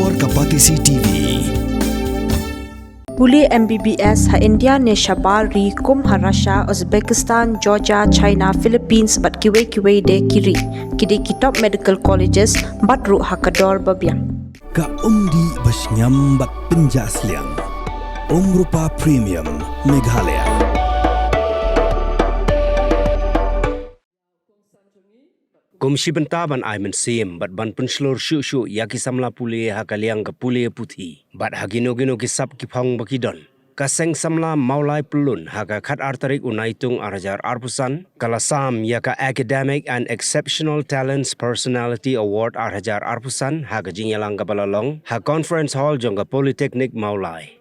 Luar Kapatisi TV. Puli MBBS ha India ne Shabal ri kum ha Russia, Uzbekistan, Georgia, China, Philippines bat kiwe de kiri. Kidi kitop medical colleges bat ru ha kador babiang. Ka umdi basnyam bat penjasliang. Rupa Premium Meghalaya. Komisi bentaban aimen sim bat ban penslor syu yaki samla puli hakaliang ke puli puthi bat hagino-gino kisap kipang bakidon kaseng samla maulai pelun haga khat artarik unaitung arajar arpusan kalasam yaka Academic and Exceptional Talents Personality Award arajar arpusan haga jingyalang kabalalong ha conference hall jongga Polytechnic maulai.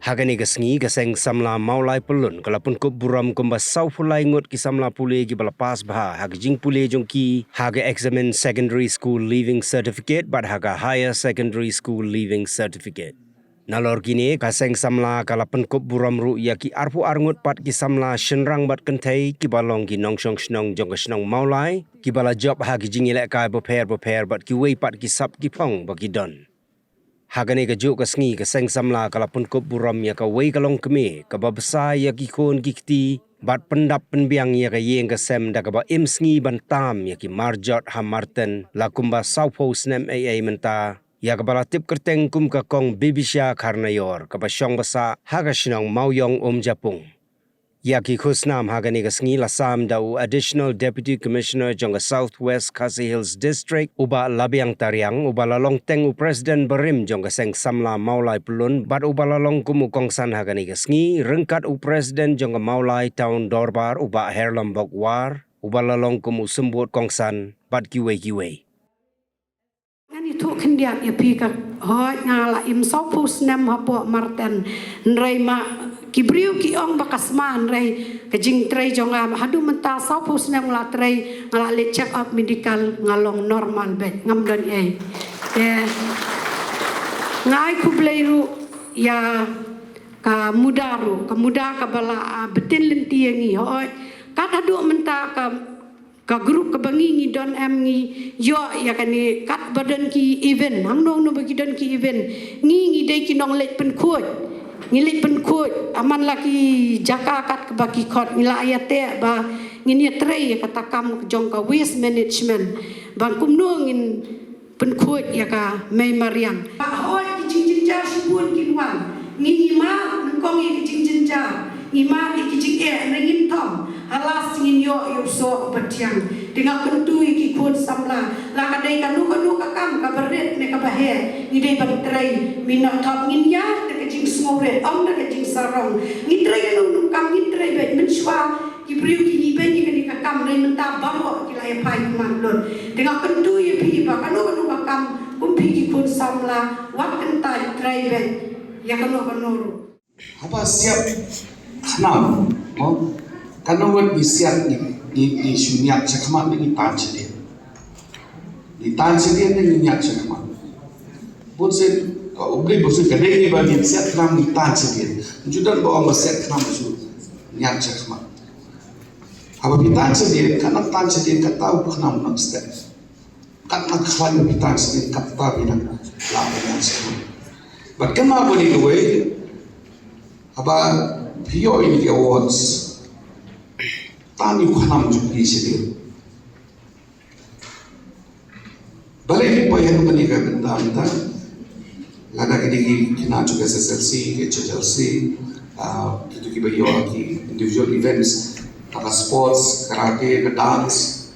Hagani gasngi gaseng samla maulai pelun kalapun kup buram kumba saufulai ngut ki samla pule ki balapas bah hagjing pule jongki haga examine secondary school leaving certificate but haga higher secondary school leaving certificate. Nalor kini gaseng samla kalapun kup buram ru yaki arpu arngut pat ki samla shenrang bat kentai ki balong ki nongshong shnong jongga shnong maulai ki bala job hagjing ilek kai boper bat ki wei pat ki sap ki pong bagi don. Hagani ka juk kasngi ka seng samla kalapun kup buram ya ka wei kalong keme ka babasa ya ki kon kikti bat pendap penbiang ya ka yeng ka sem da ka ba im sngi bantam ya ki marjot ha marten la kumba saupo snem AA menta ya ka bala tip kerteng kum ka kong bibisya karnayor ka ba syong basa haga shinong mauyong japung. Yaki khusnam hagani kasngi lasam dau Additional Deputy Commissioner jonga Southwest Khasi Hills District uba labiang tariang uba lalong teng u President Barim jonga seng samla maulai pelun bat uba lalong kumu kongsan hagani kasngi rengkat u President jonga maulai Town Dorbar uba Herlam Bokwar uba lalong kumu sembut kongsan bat kiwe. Ngani tu kendiak ya pika hoi ngala im sopus nem hapo marten nreima kibriu ki ong bakasman rei kejing trei jonga hadu menta sopus nem la trei ngala le check up medical ngalong normal be ngamdan ngai kubleiru ya ka mudaru ka muda ka bala betin lentiangi hoi kat hadu menta ka grup kebangi don em ngi yo ya kani kat badan ki event hang no bagi don ki event ngi dei ki nong let pen khot ngilit pen khot aman laki jaka kat bagi khot ngila ayate ba ngini trei kata kam jong ka waste management ban kumno ngin pen khot ya ka mai mariang ba hoi ki jinja sibun ki wan ngi ma ngkong ki jinja ima ki jing ngin tom alas ngin yo so batiang dengan kentui ki kun samla la kadai kanu ka kam ka beret ne ka bahe ni dei bang trai mina kap ngin ya te jing smore om na jing sarong ni trai nu kam ni trai be men shwa ki priu ki ni be ni ka kam re menta baro ki la ya pai man lon dengan kentui pi ba kanu ka kam um pi ki kun samla wat kentai trai be ya kanu apa siap enam karena wan bisiat di sunyak cakap ni tan sedih, di tan sedih ni nyak cakap. Bukan kau beli baju kedai ni bagi bisiat kenam di tan sedih. Judan bawa bisiat kenam baju nyak cakap. Apa di tan sedih? Karena tan sedih kata kenam nak step. Karena kawan di tan sedih kata bina lama yang sedih. Bagaimana boleh gue? Apa Pio ini awards? Tani khanam jupi sedih. Balik ni payah bani ka benda lada kini kena juga SSLC, HSLC, kita kibayo ki individual events, kata sports, karate, dance.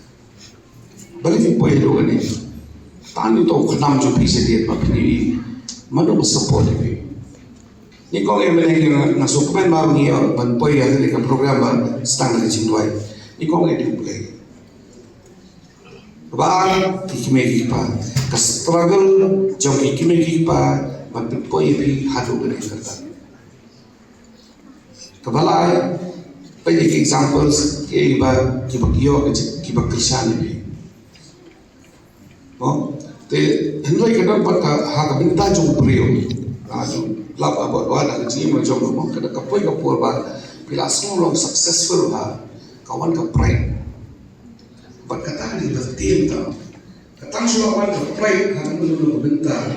Balik ni payah doa ni. Tani tu khanam jupi sedih, tapi ni mana bersupport ni. Ni kau yang melenggang nasukumen baru ni banpoi yang ni program setang dari cingduai. Ni kau yang diuplay. Bang kikimegi pa, struggle jom kikimegi pa, banpoi pi hadu beri kata. Kebalai banyak examples kiba kio kiba Krishna ni. Oh, te hendak kita buat hak benda jom beriu. Lap abot wala kecil macam mana kada kapoi kapur ba bila semua successful ba kawan ka pride bat kata ni tim ta katang sudah wan ka pride kan dulu bentar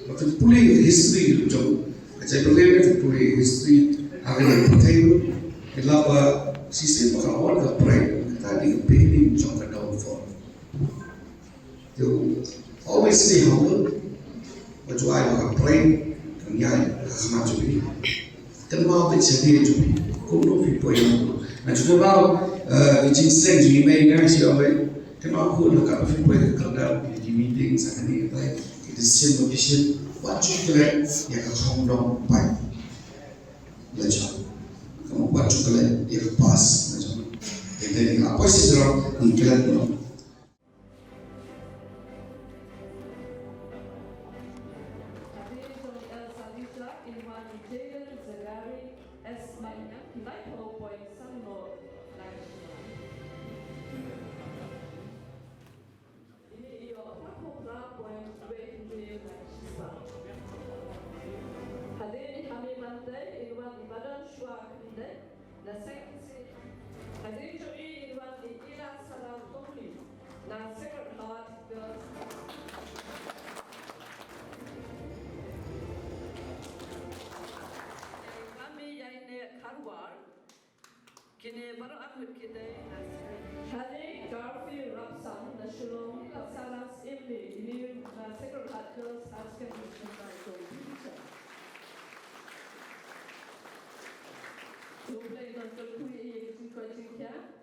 Makin pulih history jom. Saya berlebih pulih history akan bertemu. Kenapa sistem pengawal ke pride tadi pilih jom ke downfall. You always stay humble. Macam ayah ke pride kenyai akan macam ini. Kenapa bersedia jom? Kuno fipo yang. Nah juga baru di jinseng jadi main siapa? Kenapa kuno kalau fipo yang kerja di meeting sana ni kita decision decision wajib kalian yang akan dong baik belajar. Kamu buat juga yang pas macam itu. Apa sih orang mungkin tu? Kini baru aku kita hari Garfield Rapsam Nasional Salas ini Secret Hackers Askan Jumlah yang terkuih yang